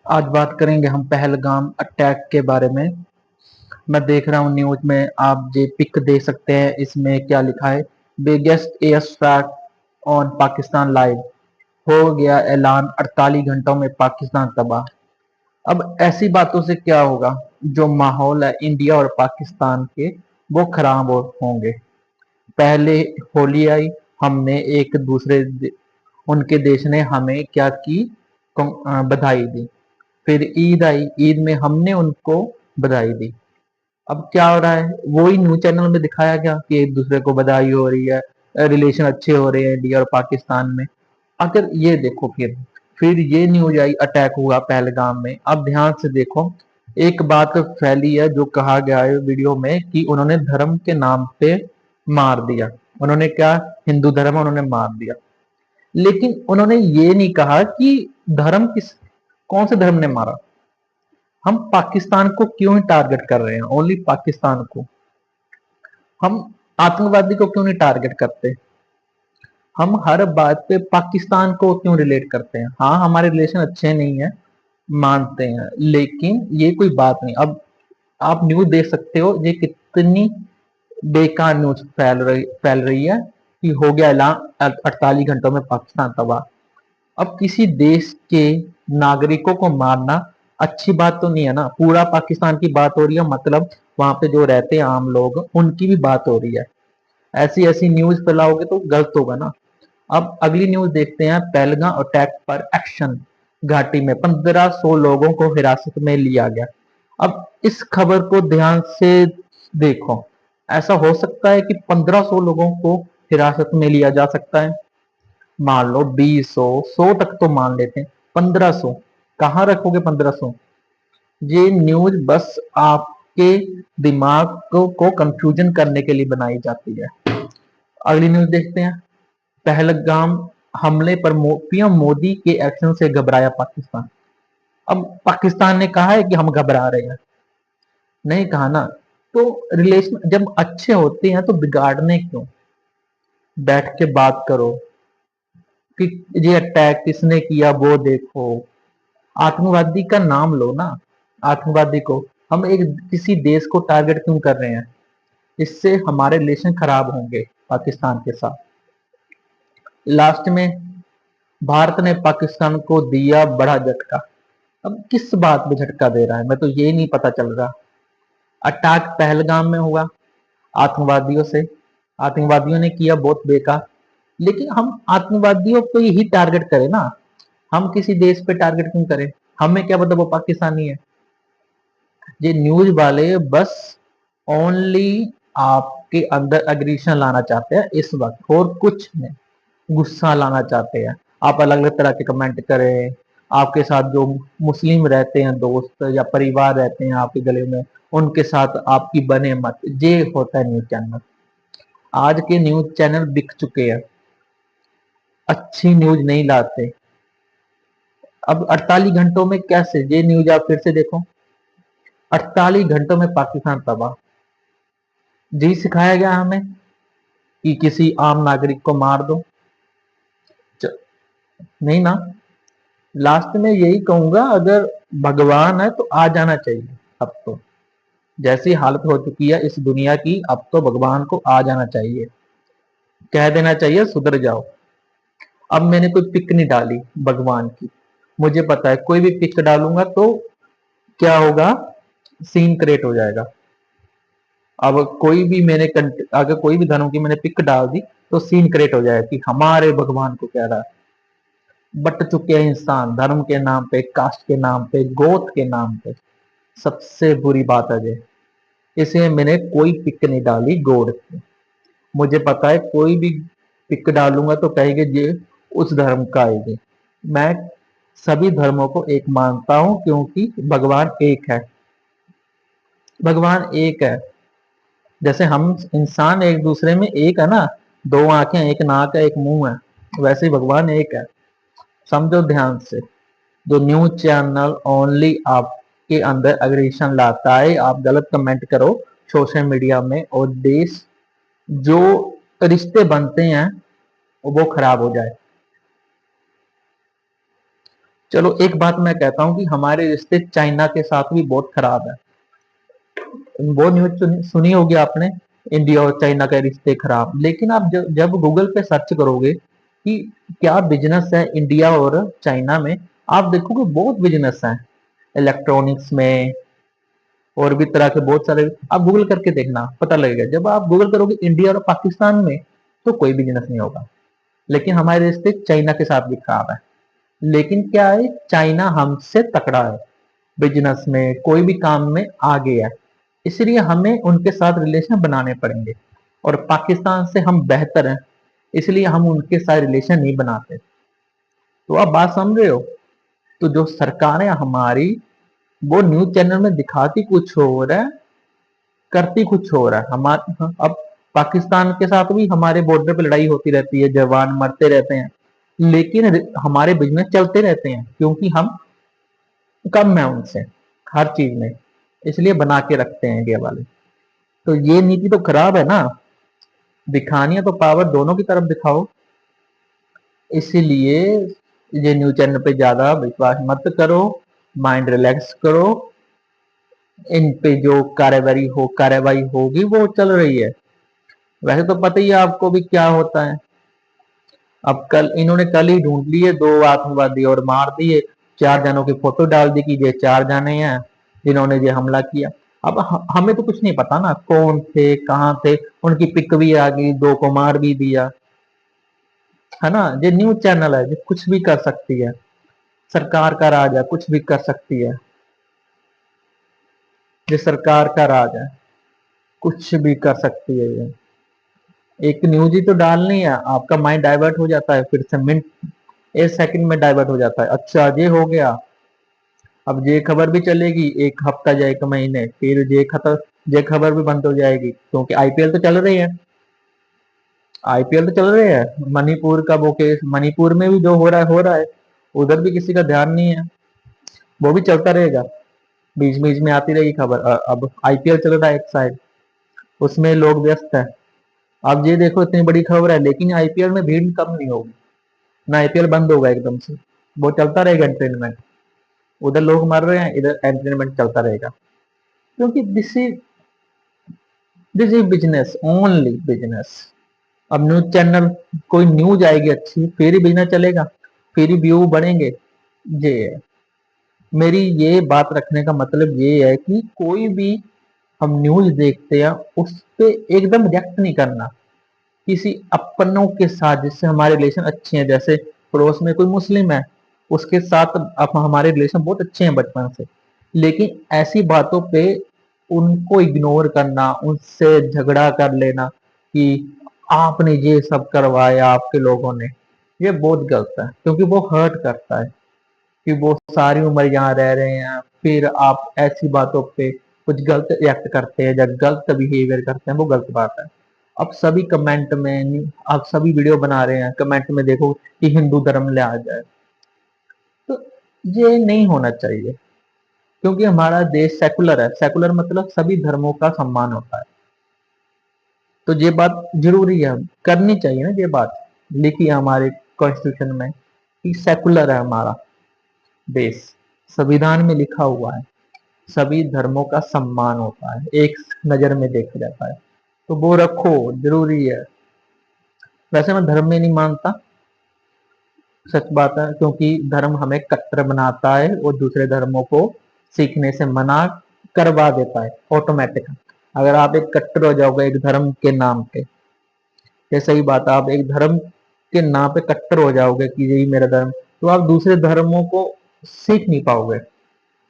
आज बात करेंगे हम पहलगाम अटैक के बारे में। मैं देख रहा हूँ न्यूज में, आप ये पिक देख सकते हैं। इसमें क्या लिखा है? Biggest air strike on Pakistan live, हो गया ऐलान, 48 घंटों में पाकिस्तान तबाह। अब ऐसी बातों से क्या होगा? जो माहौल है इंडिया और पाकिस्तान के, वो खराब होंगे। पहले होली आई, हमने एक दूसरे उनके देश ने हमें क्या की? बधाई दी। फिर ईद आई, ईद में हमने उनको बधाई दी। अब क्या हो रहा है? वही न्यूज चैनल में दिखाया गया कि एक दूसरे को बधाई हो रही है, रिलेशन अच्छे हो रहे हैं इंडिया और पाकिस्तान में। अगर ये देखो, फिर ये न्यूज आई अटैक हुआ पहलगाम में। अब ध्यान से देखो, एक बात फैली है जो कहा गया है वीडियो में कि उन्होंने धर्म के नाम पे मार दिया। उन्होंने क्या? हिंदू धर्म है, उन्होंने मार दिया। लेकिन उन्होंने ये नहीं कहा कि धर्म किस, कौन से धर्म ने मारा। हम पाकिस्तान को क्यों टारगेट कर रहे हैं? ओनली पाकिस्तान को। हम आतंकवादी को क्यों नहीं टारगेट करते? हम हर बात पे पाकिस्तान को क्यों रिलेट करते हैं? हाँ, हमारे रिलेशन अच्छे नहीं है, मानते हैं, लेकिन ये कोई बात नहीं। अब आप न्यूज देख सकते हो ये कितनी बेकार न्यूज फैल रही है कि हो गया ऐलान, 48 घंटों में पाकिस्तान तबाह। अब किसी देश के नागरिकों को मारना अच्छी बात तो नहीं है ना। पूरा पाकिस्तान की बात हो रही है, मतलब वहां पे जो रहते हैं आम लोग, उनकी भी बात हो रही है। ऐसी ऐसी न्यूज फैलाओगे तो गलत होगा ना। अब अगली न्यूज देखते हैं। पहलगाम अटैक पर एक्शन, घाटी में 1500 लोगों को हिरासत में लिया गया। अब इस खबर को ध्यान से देखो। ऐसा हो सकता है कि 1500 लोगों को हिरासत में लिया जा सकता है? मान लो 20, 100 तक तो मान लेते हैं। 1500 कहाँ रखोगे? 1500? ये न्यूज बस आपके दिमाग को कंफ्यूजन करने के लिए बनाई जाती है। अगली न्यूज देखते हैं। पहलगाम हमले पर पीएम मोदी के एक्शन से घबराया पाकिस्तान। अब पाकिस्तान ने कहा है कि हम घबरा रहे हैं? नहीं कहा ना। तो रिलेशन जब अच्छे होते हैं तो बिगाड़ने क्यों? बैठ के बात करो कि ये अटैक किसने किया वो देखो। आतंकवादी का नाम लो ना। आतंकवादी को हम एक किसी देश को टारगेट क्यों कर रहे हैं? इससे हमारे रिलेशन खराब होंगे पाकिस्तान के साथ। लास्ट में भारत ने पाकिस्तान को दिया बड़ा झटका। अब किस बात में झटका दे रहा है, मैं तो ये नहीं पता चल रहा। अटैक पहलगाम में हुआ आतंकवादियों से, आतंकवादियों ने किया बहुत बेकार। लेकिन हम आतंकवादियों को ही टारगेट करें ना, हम किसी देश पे टारगेट क्यों करें? हमें क्या पता वो पाकिस्तानी है? ये न्यूज वाले बस ओनली आपके अंदर अग्रेशन लाना चाहते हैं इस वक्त, और कुछ नहीं। गुस्सा लाना चाहते हैं। आप अलग अलग तरह के कमेंट करें। आपके साथ जो मुस्लिम रहते हैं, दोस्त या परिवार रहते हैं आपके गले में, उनके साथ आपकी बने मत। ये होता है न्यूज चैनल। आज के न्यूज चैनल बिक चुके हैं, अच्छी न्यूज नहीं लाते। अब 48 घंटों में कैसे? ये न्यूज आप फिर से देखो। 48 घंटों में पाकिस्तान तबाह। जी सिखाया गया हमें कि किसी आम नागरिक को मार दो? नहीं ना। लास्ट में यही कहूंगा, अगर भगवान है तो आ जाना चाहिए। अब तो जैसी हालत हो चुकी है इस दुनिया की, अब तो भगवान को आ जाना चाहिए, कह देना चाहिए सुधर जाओ। अब मैंने कोई पिक नहीं डाली भगवान की। मुझे पता है कोई भी पिक डालूंगा तो क्या होगा, सीन क्रिएट हो जाएगा। अब कोई भी अगर कोई भी धर्म की मैंने पिक डाल दी तो सीन क्रिएट हो जाएगा कि हमारे भगवान को कह रहा है। बट चुके हैं इंसान धर्म के नाम पे, कास्ट के नाम पे, गोत्र के नाम पे। सबसे बुरी बात है ये। इसलिए मैंने कोई पिक नहीं डाली गॉड की। मुझे पता है कोई भी पिक डालूंगा तो कहेंगे ये उस धर्म का आएगी। मैं सभी धर्मों को एक मानता हूं क्योंकि भगवान एक है। भगवान एक है। जैसे हम इंसान एक दूसरे में एक है ना, दो आंखें, एक नाक है, एक मुंह है, वैसे ही भगवान एक है। समझो ध्यान से। जो न्यूज चैनल ओनली आपके अंदर अग्रेशन लाता है, आप गलत कमेंट करो सोशल मीडिया में, और देश जो रिश्ते बनते हैं वो खराब हो जाए। चलो एक बात मैं कहता हूँ कि हमारे रिश्ते चाइना के साथ भी बहुत खराब है। वो न्यूज सुनी होगी आपने, इंडिया और चाइना के रिश्ते खराब। लेकिन आप जब गूगल पे सर्च करोगे कि क्या बिजनेस है इंडिया और चाइना में, आप देखोगे बहुत बिजनेस है, इलेक्ट्रॉनिक्स में और भी तरह के बहुत सारे। आप गूगल करके देखना, पता लगेगा। जब आप गूगल करोगे इंडिया और पाकिस्तान में, तो कोई बिजनेस नहीं होगा। लेकिन हमारे रिश्ते चाइना के साथ भी खराब है। लेकिन क्या है, चाइना हमसे तकड़ा है, बिजनेस में कोई भी काम में आगे है, इसलिए हमें उनके साथ रिलेशन बनाने पड़ेंगे। और पाकिस्तान से हम बेहतर हैं, इसलिए हम उनके साथ रिलेशन नहीं बनाते। तो आप बात समझ रहे हो। तो जो सरकार है हमारी, वो न्यूज चैनल में दिखाती कुछ और है, करती कुछ और है। हमारे अब पाकिस्तान के साथ भी हमारे बॉर्डर पे लड़ाई होती रहती है, जवान मरते रहते हैं, लेकिन हमारे बिजनेस चलते रहते हैं, क्योंकि हम कम है उनसे हर चीज में, इसलिए बना के रखते हैं इंडिया वाले। तो ये नीति तो खराब है ना। दिखानी है तो पावर दोनों की तरफ दिखाओ। इसीलिए ये न्यूज चैनल पे ज्यादा विश्वास मत करो, माइंड रिलैक्स करो। इन पे जो कार्यवाही होगी वो चल रही है। वैसे तो पता ही है आपको भी क्या होता है। अब कल इन्होंने कल ही ढूंढ लिए दो आतंकवादी और मार दिए। 4 जनों की फोटो डाल दी कि ये 4 जने हैं जिन्होंने ये हमला किया। अब हमें तो कुछ नहीं पता ना कौन थे कहाँ थे। उनकी पिक भी आ गई, 2 को मार भी दिया, है ना। ये न्यूज चैनल है, ये कुछ भी कर सकती है। सरकार का राज है, कुछ भी कर सकती है। ये सरकार का राज है, कुछ भी कर सकती है ये। एक न्यूज ही तो डालनी है, आपका माइंड डाइवर्ट हो जाता है, फिर से मिनट 1 सेकंड में डाइवर्ट हो जाता है। अच्छा ये हो गया, अब ये खबर भी चलेगी 1 हफ्ता या 1 महीने, फिर ये खबर भी बंद हो जाएगी, क्योंकि आईपीएल तो चल रही है। आईपीएल तो चल रही है। मणिपुर का वो केस, मणिपुर में भी जो हो रहा है हो रहा है, उधर भी किसी का ध्यान नहीं है। वो भी चलता रहेगा, बीच बीच में आती रहेगी खबर। अब आईपीएल चल रहा है एक साइड, उसमें लोग व्यस्त है। अब ये देखो इतनी बड़ी खबर है, लेकिन आईपीएल में भीड़ कम नहीं होगी ना, आईपीएल बंद होगा एकदम से। वो चलता रहेगा एंटरटेनमेंट, उधर लोग मर रहे हैं, इधर एंटरटेनमेंट चलता रहेगा। क्योंकि this is business, only business. अब न्यूज चैनल, कोई न्यूज आएगी अच्छी फिर ही बिजनेस चलेगा, फिर ही व्यू बढ़ेंगे। ये है। मेरी ये बात रखने का मतलब ये है कि कोई भी हम न्यूज देखते हैं उस पे एकदम रिएक्ट नहीं करना किसी अपनों के साथ जिससे हमारे रिलेशन अच्छे हैं। जैसे पड़ोस में कोई मुस्लिम है, उसके साथ अब हमारे रिलेशन बहुत अच्छे हैं बचपन से, लेकिन ऐसी बातों पे उनको इग्नोर करना, उनसे झगड़ा कर लेना कि आपने ये सब करवाया आपके लोगों ने, ये बहुत गलत है। क्योंकि वो हर्ट करता है कि वो सारी उम्र यहाँ रह रहे हैं, फिर आप ऐसी बातों पे कुछ गलत रिएक्ट करते हैं या गलत बिहेवियर करते हैं, वो गलत बात है। अब सभी कमेंट में, आप सभी वीडियो बना रहे हैं, कमेंट में देखो कि हिंदू धर्म ले आ जाए, तो ये नहीं होना चाहिए। क्योंकि हमारा देश सेकुलर है, सेकुलर मतलब सभी धर्मों का सम्मान होता है। तो ये बात जरूरी है, करनी चाहिए ना। ये बात लिखी है हमारे कॉन्स्टिट्यूशन में कि सेकुलर है हमारा देश, संविधान में लिखा हुआ है सभी धर्मों का सम्मान होता है, एक नजर में देखा जाता है। तो वो रखो, जरूरी है। वैसे मैं धर्म में नहीं मानता, सच बात है, क्योंकि धर्म हमें कट्टर बनाता है और दूसरे धर्मों को सीखने से मना करवा देता है ऑटोमेटिक। अगर आप एक कट्टर हो जाओगे एक धर्म के नाम पे, ये सही बात है, आप एक धर्म के नाम पे कट्टर हो जाओगे कि यही मेरा धर्म, तो आप दूसरे धर्मों को सीख नहीं पाओगे।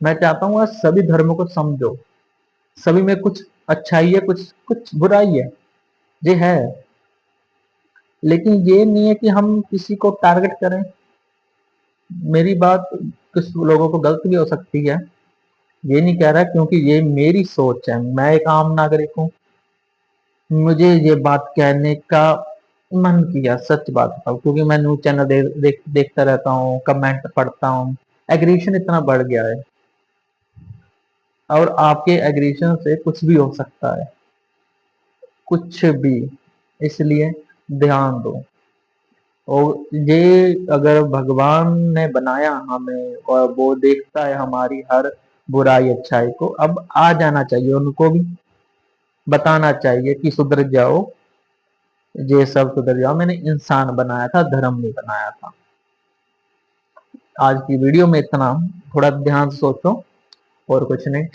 मैं चाहता हूँ आप सभी धर्मों को समझो, सभी में कुछ अच्छाई है, कुछ कुछ बुराई है, ये है। लेकिन ये नहीं है कि हम किसी को टारगेट करें। मेरी बात कुछ लोगों को गलत भी हो सकती है, ये नहीं कह रहा, क्योंकि ये मेरी सोच है, मैं एक आम नागरिक हूँ, मुझे ये बात कहने का मन किया, सच बात बताऊं। क्योंकि मैं न्यूज चैनल देखता रहता हूँ, कमेंट पढ़ता हूँ, एग्रीशन इतना बढ़ गया है, और आपके एग्रीशन से कुछ भी हो सकता है, कुछ भी। इसलिए ध्यान दो। और ये अगर भगवान ने बनाया हमें और वो देखता है हमारी हर बुराई अच्छाई को, अब आ जाना चाहिए, उनको भी बताना चाहिए कि सुधर जाओ, ये सब सुधर जाओ, मैंने इंसान बनाया था, धर्म नहीं बनाया था। आज की वीडियो में इतना, थोड़ा ध्यान से सोचो और कुछ नहीं।